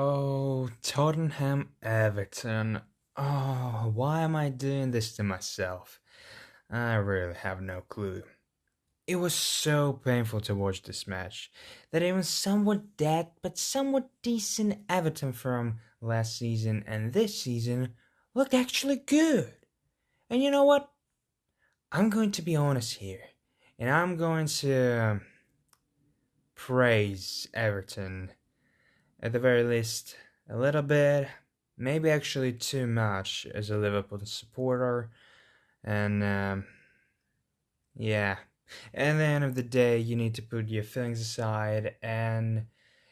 Oh, Tottenham Everton. Oh, why am I doing this to myself? I really have no clue. It was so painful to watch this match that even somewhat dead but somewhat decent Everton from last season and this season looked actually good. And you know what? I'm going to be honest here, and I'm going to praise Everton at the very least a little bit, maybe actually too much as a Liverpool supporter. And yeah, at the end of the day, you need to put your feelings aside. And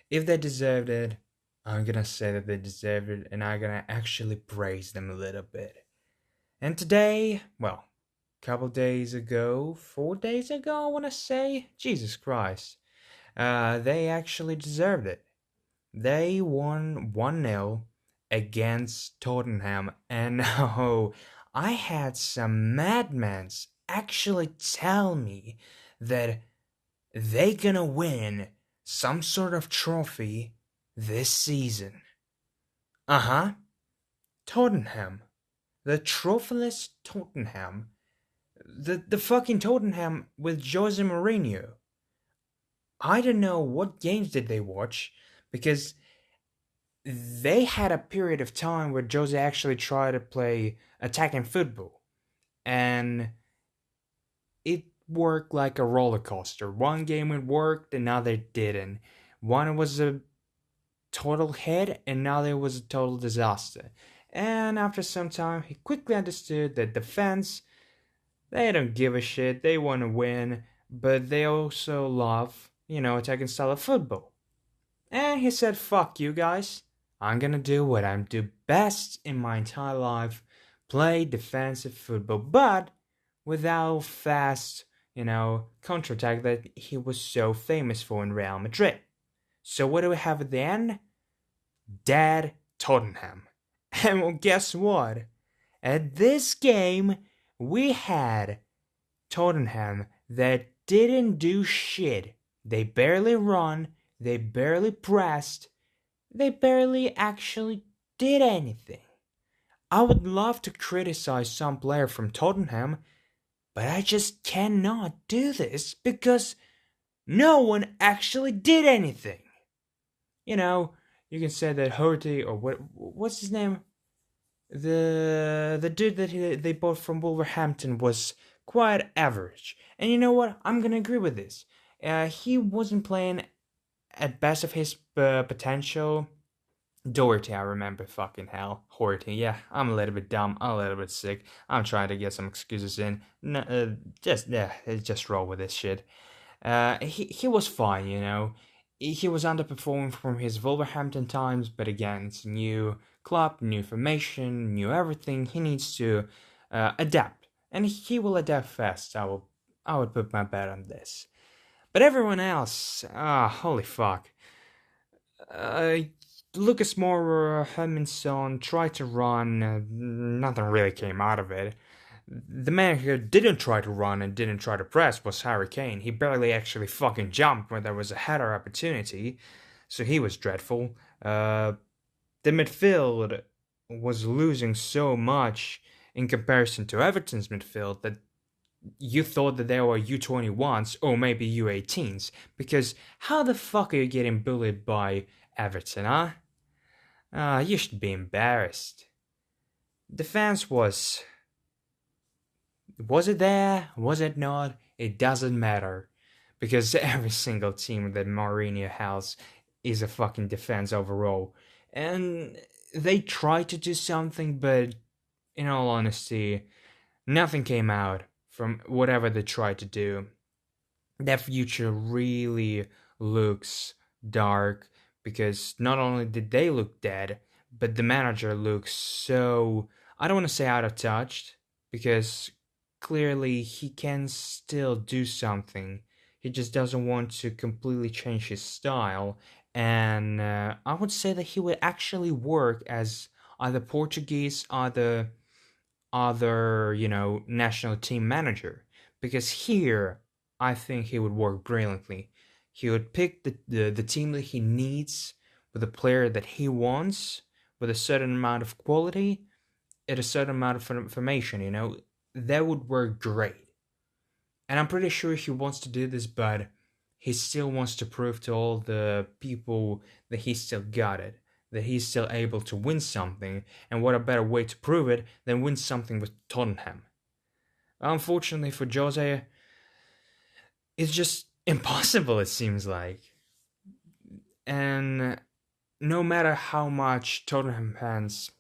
if they deserved it, I'm gonna say that they deserved it, and I'm gonna actually praise them a little bit. And today, well, couple days ago, 4 days ago, I wanna say, Jesus Christ, they actually deserved it. They won 1-0 against Tottenham, and oh, I had some madmen actually tell me that they gonna win some sort of trophy this season. Uh-huh. Tottenham. The trophyless Tottenham. The fucking Tottenham with Jose Mourinho. I don't know what games did they watch because they had a period of time where Jose actually tried to play attacking football, and it worked like a roller coaster. One game it worked, another didn't. One was a total hit, another was a total disaster. And after some time, he quickly understood that the fans, they don't give a shit. They want to win, but they also love, attacking style of football. And he said, fuck you guys. I'm gonna do what I do best in my entire life, play defensive football, but without fast, counterattack that he was so famous for in Real Madrid. So what do we have at the end? Dead Tottenham. And well, guess what? At this game, we had Tottenham that didn't do shit. They barely run, they barely pressed, they barely actually did anything. I would love to criticize some player from Tottenham, but I just cannot do this because no one actually did anything. You know, you can say that Horty or what's his name? The dude that they bought from Wolverhampton was quite average. And you know what? I'm gonna agree with this. He wasn't playing at best of his potential. Doherty, I remember, fucking hell. Horty, yeah, I'm a little bit dumb, I'm a little bit sick. I'm trying to get some excuses in. No, just roll with this shit. He was fine, He was underperforming from his Wolverhampton times, but again, it's a new club, new formation, new everything. He needs to adapt, and he will adapt fast. I would put my bet on this. But everyone else, holy fuck. Uh, Lucas Moura, Hermanson tried to run, nothing really came out of it. The man who didn't try to run and didn't try to press was Harry Kane. He barely actually fucking jumped when there was a header opportunity, so he was dreadful. The midfield was losing so much in comparison to Everton's midfield that you thought that they were U21s or maybe U18s, because how the fuck are you getting bullied by Everton, huh? You should be embarrassed. The fans was it there? Was it not? It doesn't matter. Because every single team that Mourinho has is a fucking defense overall. And they tried to do something, but in all honesty, nothing came out from whatever they tried to do. Their future really looks dark because not only did they look dead, but the manager looks so, I don't want to say out of touch, because clearly he can still do something. He just doesn't want to completely change his style. And I would say that he would actually work as either Portuguese, other national team manager. Because here, I think he would work brilliantly. He would pick the team that he needs with a player that he wants, with a certain amount of quality, at a certain amount of information, that would work great. And I'm pretty sure he wants to do this, but he still wants to prove to all the people that he still got it, that he's still able to win something. And what a better way to prove it than win something with Tottenham? Unfortunately for Jose, it's just impossible, it seems like. And no matter how much Tottenham fans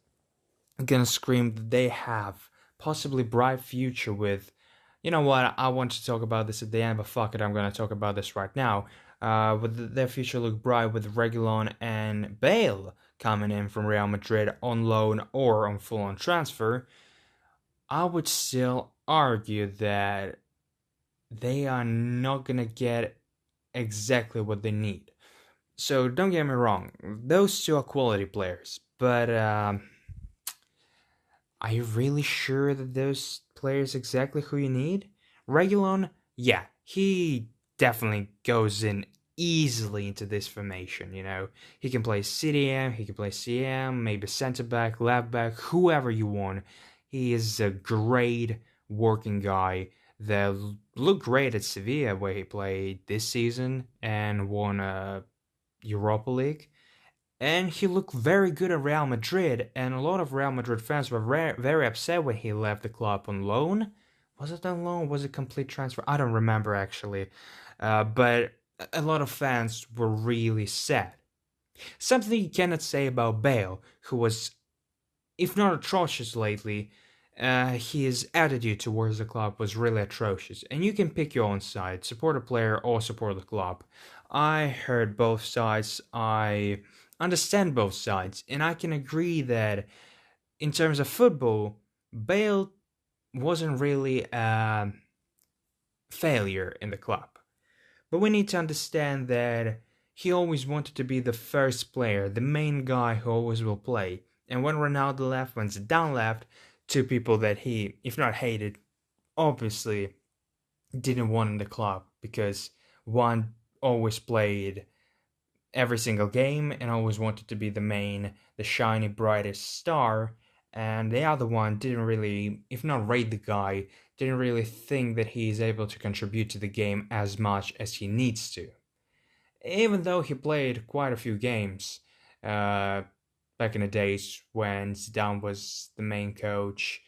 are gonna scream that they have possibly bright future with, you know what, I want to talk about this at the end, but fuck it, I'm gonna talk about this right now. With their future look bright with Reguilon and Bale coming in from Real Madrid on loan or on full-on transfer, I would still argue that they are not gonna get exactly what they need. So don't get me wrong, those two are quality players, but are you really sure that those players exactly who you need? Reguilon, yeah, he definitely goes in easily into this formation, He can play CDM, he can play CM, maybe centre back, left back, whoever you want. He is a great working guy that looked great at Sevilla where he played this season and won a Europa League. And he looked very good at Real Madrid, and a lot of Real Madrid fans were very upset when he left the club on loan. Was it on loan? Was it complete transfer? I don't remember actually. But a lot of fans were really sad. Something you cannot say about Bale, who was, if not atrocious lately, his attitude towards the club was really atrocious. And you can pick your own side, support a player or support the club. I heard both sides. I understand both sides, and I can agree that in terms of football, Bale wasn't really a failure in the club. But we need to understand that he always wanted to be the first player, the main guy who always will play. And when Ronaldo left, when Zidane left, two people that he, if not hated, obviously didn't want in the club, because one always played every single game and always wanted to be the main, the shiny, brightest star, and the other one didn't really, if not rate the guy, didn't really think that he is able to contribute to the game as much as he needs to. Even though he played quite a few games back in the days when Zidane was the main coach,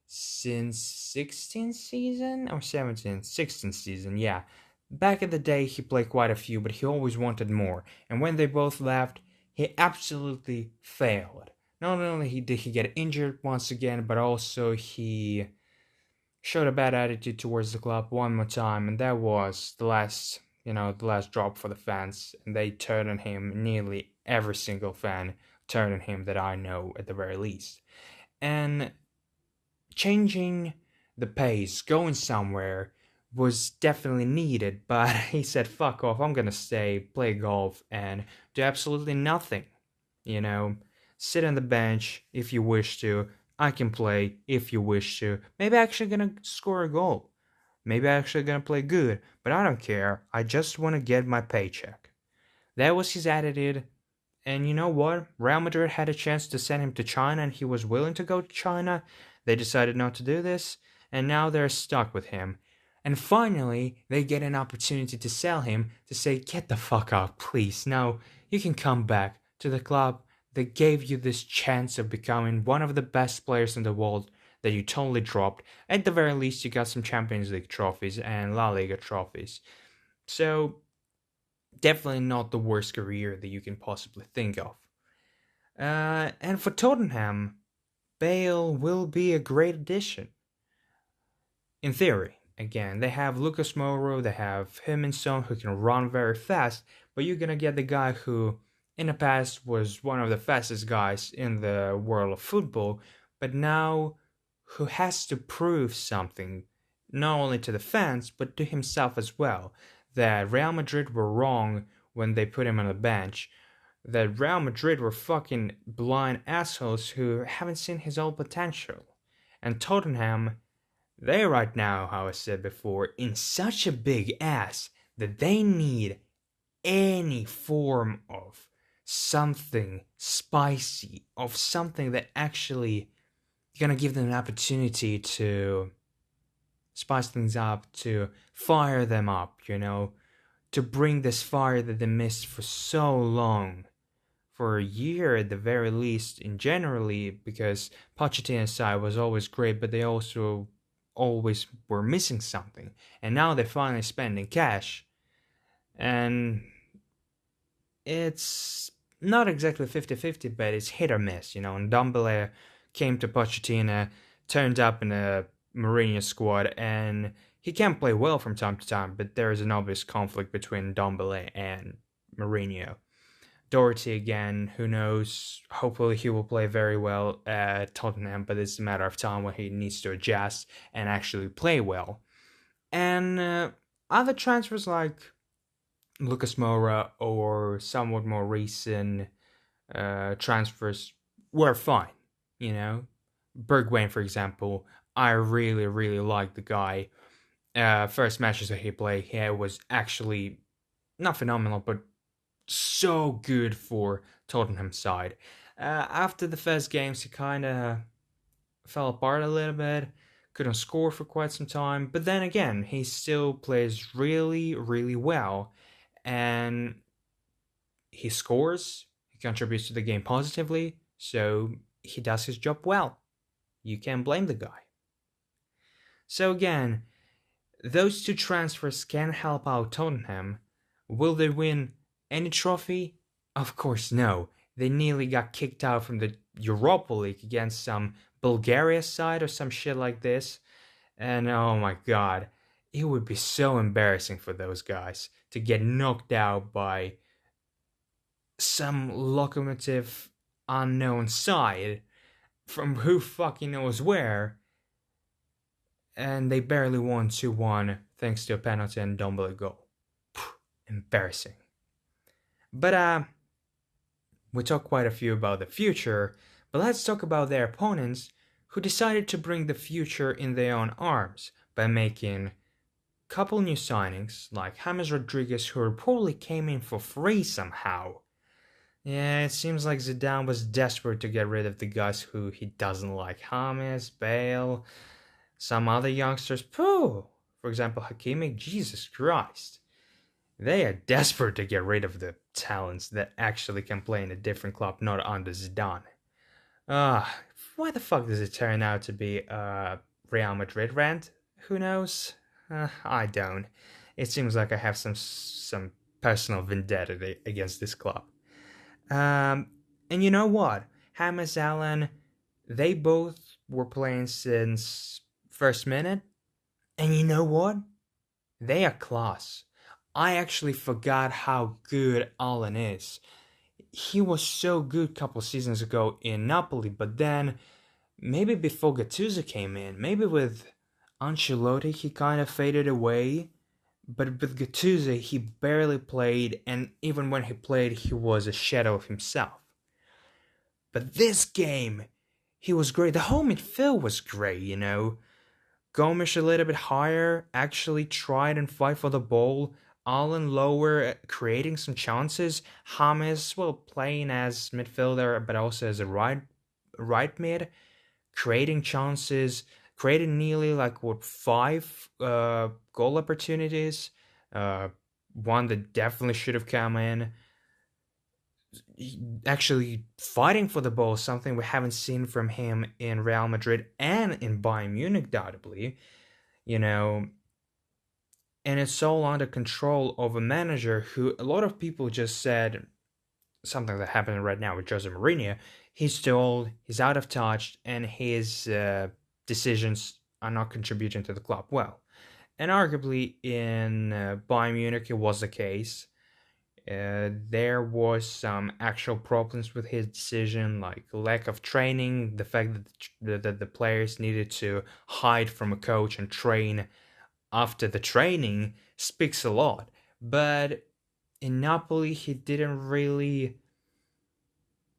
since 16th season or 17th? 16th season, yeah. Back in the day, he played quite a few, but he always wanted more. And when they both left, he absolutely failed. Not only did he get injured once again, but also he showed a bad attitude towards the club one more time, and that was the last drop for the fans. And they turned on him. Nearly every single fan turned on him that I know, at the very least. And changing the pace, going somewhere, was definitely needed, but he said, fuck off, I'm gonna stay, play golf, and do absolutely nothing. Sit on the bench if you wish to, I can play if you wish to, maybe actually gonna score a goal, maybe actually gonna play good, but I don't care, I just wanna get my paycheck. That was his attitude, and you know what? Real Madrid had a chance to send him to China, and he was willing to go to China. They decided not to do this, and now they're stuck with him. And finally, they get an opportunity to sell him, to say, get the fuck out, please. Now, you can come back to the club that gave you this chance of becoming one of the best players in the world that you totally dropped. At the very least, you got some Champions League trophies and La Liga trophies. So, definitely not the worst career that you can possibly think of. And for Tottenham, Bale will be a great addition. In theory. Again, they have Lucas Moura, they have him and Son who can run very fast, but you're gonna get the guy who, in the past, was one of the fastest guys in the world of football, but now who has to prove something, not only to the fans, but to himself as well, that Real Madrid were wrong when they put him on the bench, that Real Madrid were fucking blind assholes who haven't seen his own potential. And Tottenham, they right now, how I said before, in such a big ass that they need any form of something spicy, of something that actually gonna give them an opportunity to spice things up, to fire them up, to bring this fire that they missed for so long, for a year at the very least, in generally, because Pochettino's side was always great, but they also always were missing something. And now they're finally spending cash, and it's not exactly 50-50, but it's hit or miss, And Dumbele came to Pochettino, turned up in a Mourinho squad, and he can play well from time to time, but there is an obvious conflict between Dumbele and Mourinho. Doherty again, who knows? Hopefully he will play very well at Tottenham, but it's a matter of time when he needs to adjust and actually play well. And other transfers like Lucas Moura or somewhat more recent transfers were fine, Bergwijn, for example, I really, really like the guy. First matches that he played, he was actually not phenomenal, but so good for Tottenham side. After the first games, he kind of fell apart a little bit, couldn't score for quite some time, but then again, he still plays really, really well, and he scores, he contributes to the game positively, so he does his job well. You can't blame the guy. So again, those two transfers can help out Tottenham. Will they win any trophy? Of course no. They nearly got kicked out from the Europa League against some Bulgaria side or some shit like this. And oh my god, it would be so embarrassing for those guys to get knocked out by some locomotive unknown side from who fucking knows where. And they barely won 2-1 thanks to a penalty and Dombele goal. Embarrassing. But we talked quite a few about the future, but let's talk about their opponents who decided to bring the future in their own arms by making a couple new signings like James Rodriguez, who reportedly came in for free somehow. Yeah, it seems like Zidane was desperate to get rid of the guys who he doesn't like. James, Bale, some other youngsters. Pooh! For example, Hakimi, Jesus Christ. They are desperate to get rid of the talents that actually can play in a different club, not under Zidane. Why the fuck does it turn out to be a Real Madrid rant? Who knows? I don't. It seems like I have some personal vendetta against this club. And you know what? James Allen, they both were playing since first minute. And you know what? They are class. I actually forgot how good Allen is. He was so good a couple seasons ago in Napoli, but then maybe before Gattuso came in, maybe with Ancelotti he kind of faded away. But with Gattuso he barely played, and even when he played he was a shadow of himself. But this game, he was great. The whole midfield was great, Gomes a little bit higher, actually tried and fight for the ball. Allen lower, creating some chances. James, playing as midfielder, but also as a right mid, creating chances, created nearly 5 goal opportunities. One that definitely should have come in. Actually fighting for the ball, something we haven't seen from him in Real Madrid and in Bayern Munich, undoubtedly. And it's all under control of a manager who a lot of people just said something that happened right now with Jose Mourinho. He's too old, he's out of touch, and his decisions are not contributing to the club well. And arguably in Bayern Munich it was the case. There was some actual problems with his decision, like lack of training, the fact that the players needed to hide from a coach and train after the training speaks a lot. But in Napoli, he didn't really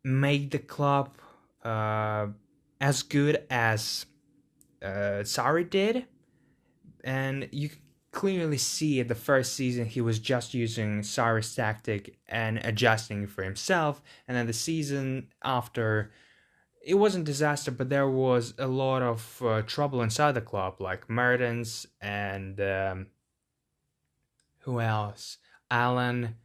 make the club as good as Sarri did. And clearly see at the first season he was just using Cyrus' tactic and adjusting for himself, and then the season after it wasn't disaster, but there was a lot of trouble inside the club, like Mertens and who else? Alan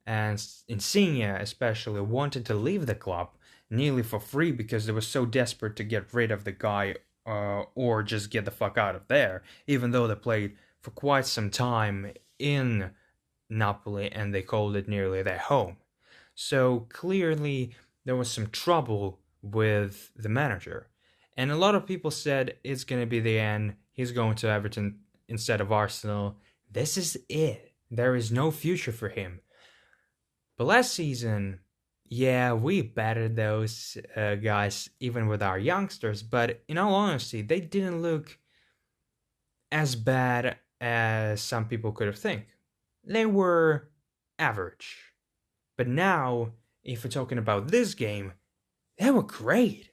and Insigne especially wanted to leave the club nearly for free because they were so desperate to get rid of the guy or just get the fuck out of there, even though they played for quite some time in Napoli and they called it nearly their home. So clearly there was some trouble with the manager. And a lot of people said it's going to be the end. He's going to Everton instead of Arsenal. This is it. There is no future for him. But last season, yeah, we battered those guys even with our youngsters. But in all honesty, they didn't look as bad as some people could have think. They were average. But now, if we're talking about this game, they were great.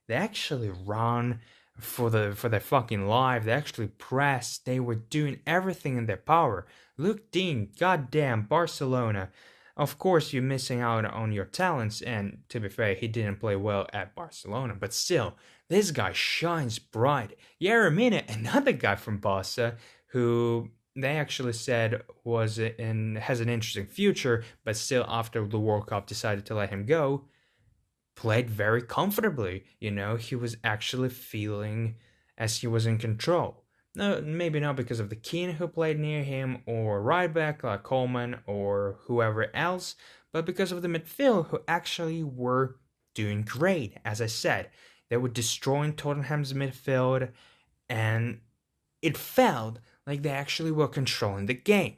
They actually ran for their fucking life. They actually pressed. They were doing everything in their power. Luke Dean, goddamn Barcelona. Of course, you're missing out on your talents, and to be fair, he didn't play well at Barcelona. But still, this guy shines bright. Yeremina, another guy from Barca, who they actually said has an interesting future, but still after the World Cup decided to let him go, played very comfortably. He was actually feeling as he was in control. No, maybe not because of the Keane who played near him or right back like Coleman or whoever else, but because of the midfield who actually were doing great. As I said, they were destroying Tottenham's midfield, and it felt like they actually were controlling the game.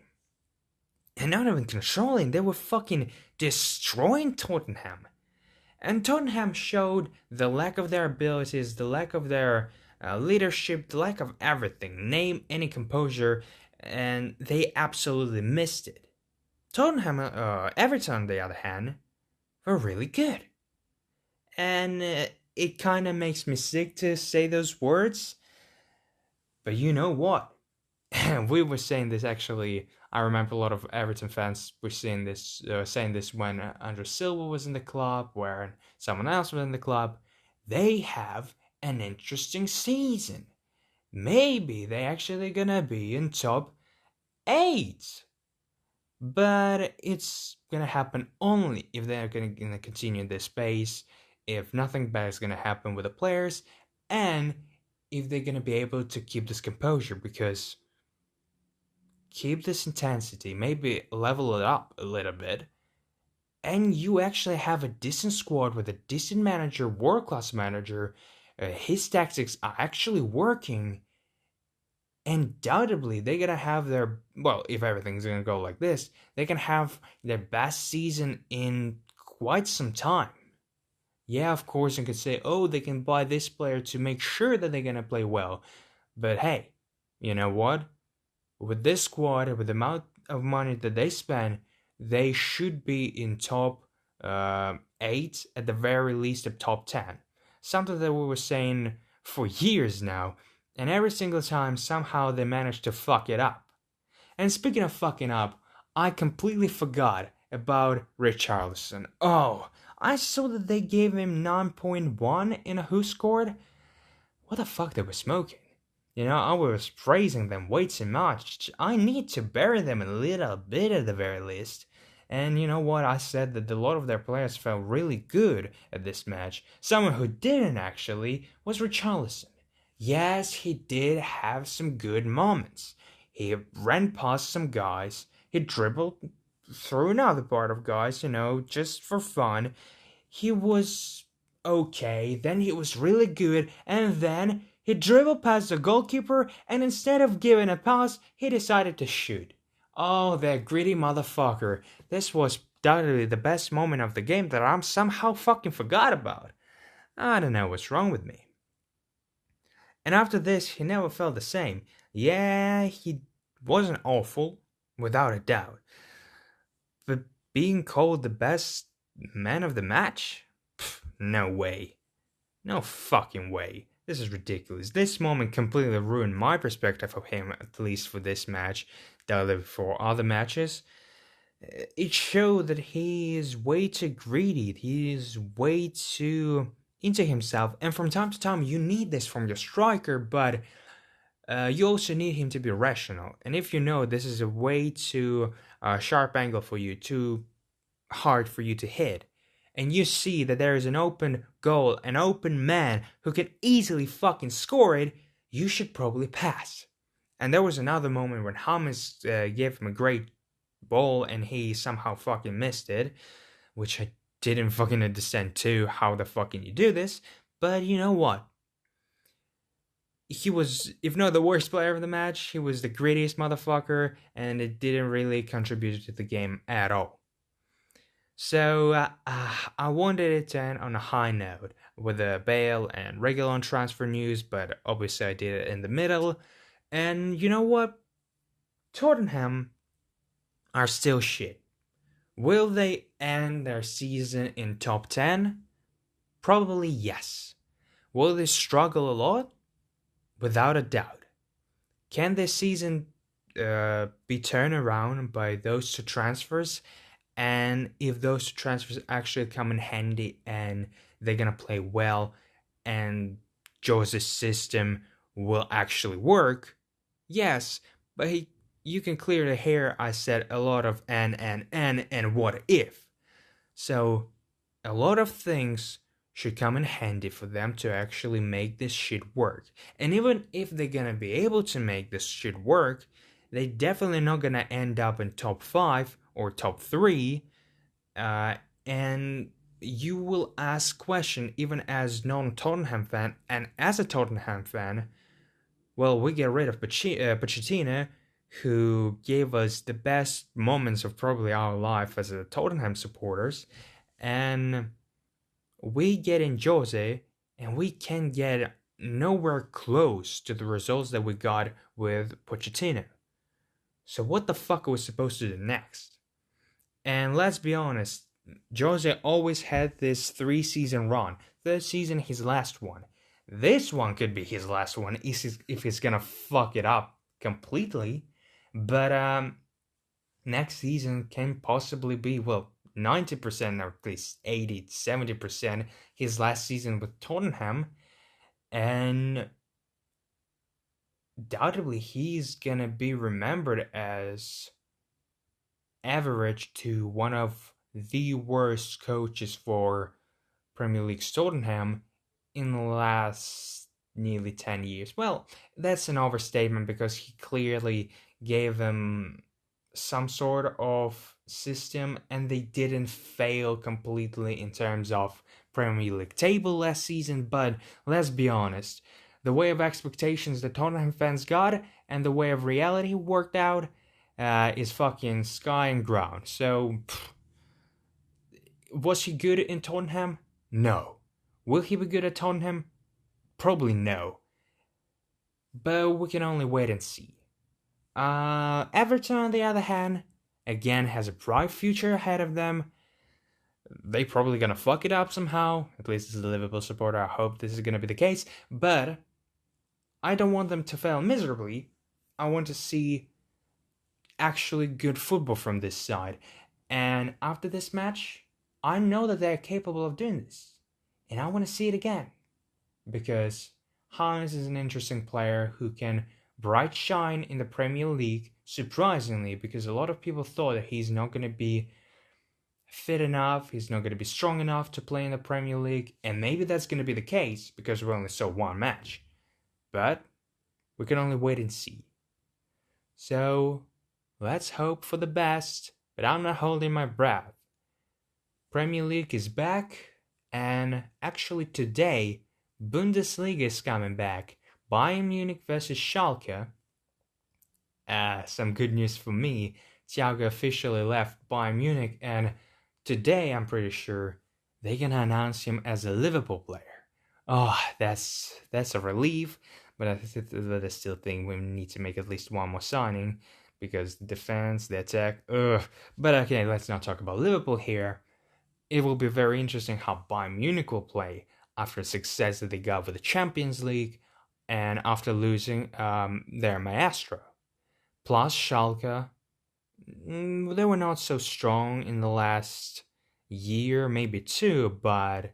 And not even controlling, they were fucking destroying Tottenham. And Tottenham showed the lack of their abilities, the lack of their leadership, the lack of everything. Name any composure, and they absolutely missed it. Everton, on the other hand, were really good. And it kind of makes me sick to say those words, but you know what? We were saying this actually. I remember a lot of Everton fans were saying this when Andrew Silva was in the club, when someone else was in the club. They have an interesting season. Maybe they actually gonna be in top 8. But it's gonna happen only if they're gonna continue this pace, if nothing bad is gonna happen with the players, and if they're gonna be able to keep this composure, because keep this intensity, maybe level it up a little bit, and you actually have a decent squad with a decent manager, world-class manager. His tactics are actually working. Undoubtedly, they're gonna have if everything's gonna go like this, they can have their best season in quite some time. Yeah, of course, you could say, oh, they can buy this player to make sure that they're gonna play well. But hey, you know what? With this squad, with the amount of money that they spend, they should be in top 8, at the very least of top 10. Something that we were saying for years now, and every single time somehow they manage to fuck it up. And speaking of fucking up, I completely forgot about Richarlison. Oh, I saw that they gave him 9.1 in a Who Scored. What the fuck they were smoking? I was praising them way too much. I need to bury them a little bit at the very least. And you know what? I said that a lot of their players felt really good at this match. Someone who didn't actually was Richarlison. Yes, he did have some good moments. He ran past some guys. He dribbled through another part of guys, just for fun. He was okay. Then he was really good. And then he dribbled past the goalkeeper, and instead of giving a pass, he decided to shoot. Oh, that greedy motherfucker. This was undoubtedly the best moment of the game that I'm somehow fucking forgot about. I don't know what's wrong with me. And after this, he never felt the same. Yeah, he wasn't awful, without a doubt. But being called the best man of the match? Pff, no way. No fucking way. This is ridiculous. This moment completely ruined my perspective of him, at least for this match, that for other matches. It showed that he is way too greedy. He is way too into himself. And from time to time, you need this from your striker, but you also need him to be rational. And if you know this is a way too sharp angle for you, too hard for you to hit, and you see that there is an open goal, an open man who can easily fucking score it, you should probably pass. And there was another moment when Hamas gave him a great ball and he somehow fucking missed it, which I didn't fucking understand too. How the fuck can you do this? But you know what? He was, if not the worst player of the match, he was the greediest motherfucker, and it didn't really contribute to the game at all. So I wanted it to end on a high note with the Bale and Reguilon transfer news, but obviously I did it in the middle. And you know what? Tottenham are still shit. Will they end their season in top 10? Probably yes. Will they struggle a lot? Without a doubt. Can this season be turned around by those two transfers? And if those two transfers actually come in handy and they're going to play well and Jose's system will actually work? Yes, but you can clearly hear I said a lot of and what if. So a lot of things should come in handy for them to actually make this shit work. And even if they're gonna be able to make this shit work, they definitely not gonna end up in top 5 or top 3. And you will ask question even as non-Tottenham fan, and as a Tottenham fan, well, we get rid of Pochettino, who gave us the best moments of probably our life as a Tottenham supporters, and we get in Jose, and we can get nowhere close to the results that we got with Pochettino. So what the fuck are we supposed to do next? And let's be honest, Jose always had this 3-season run. Third season, his last one. This one could be his last one if he's gonna fuck it up completely. But next season can possibly be, well, 90% or at least 80, 70% his last season with Tottenham. And doubtably he's gonna be remembered as average to one of the worst coaches for Premier League's Tottenham in the last nearly 10 years. Well, that's an overstatement because he clearly gave them some sort of system and they didn't fail completely in terms of Premier League table last season. But let's be honest, the way of expectations the Tottenham fans got and the way of reality worked out is fucking sky and ground. So, was he good in Tottenham? No. Will he be good at Tottenham? Probably no. But we can only wait and see. Everton, on the other hand, again has a bright future ahead of them. They probably gonna fuck it up somehow. At least as a Liverpool supporter, I hope this is gonna be the case. But I don't want them to fail miserably. I want to see actually good football from this side. And after this match, I know that they're capable of doing this. And I want to see it again. Because Hans is an interesting player who can bright shine in the Premier League, surprisingly, because a lot of people thought that he's not going to be fit enough, he's not going to be strong enough to play in the Premier League, and maybe that's going to be the case because we only saw one match. But we can only wait and see. So, let's hope for the best, but I'm not holding my breath. Premier League is back, and actually today, Bundesliga is coming back. Bayern Munich versus Schalke. Some good news for me. Thiago officially left Bayern Munich, and today I'm pretty sure they're gonna announce him as a Liverpool player. Oh, that's a relief, but I still think we need to make at least one more signing because the defense, the attack, But okay, let's not talk about Liverpool here. It will be very interesting how Bayern Munich will play. after the success that they got with the Champions League and after losing their maestro. Plus, Schalke, they were not so strong in the last year, maybe two, but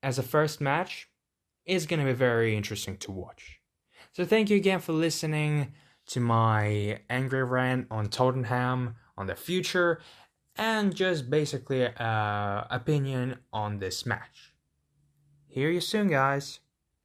as a first match, it's going to be very interesting to watch. So thank you again for listening to my angry rant on Tottenham, on the future, and just basically opinion on this match. Hear you soon, guys.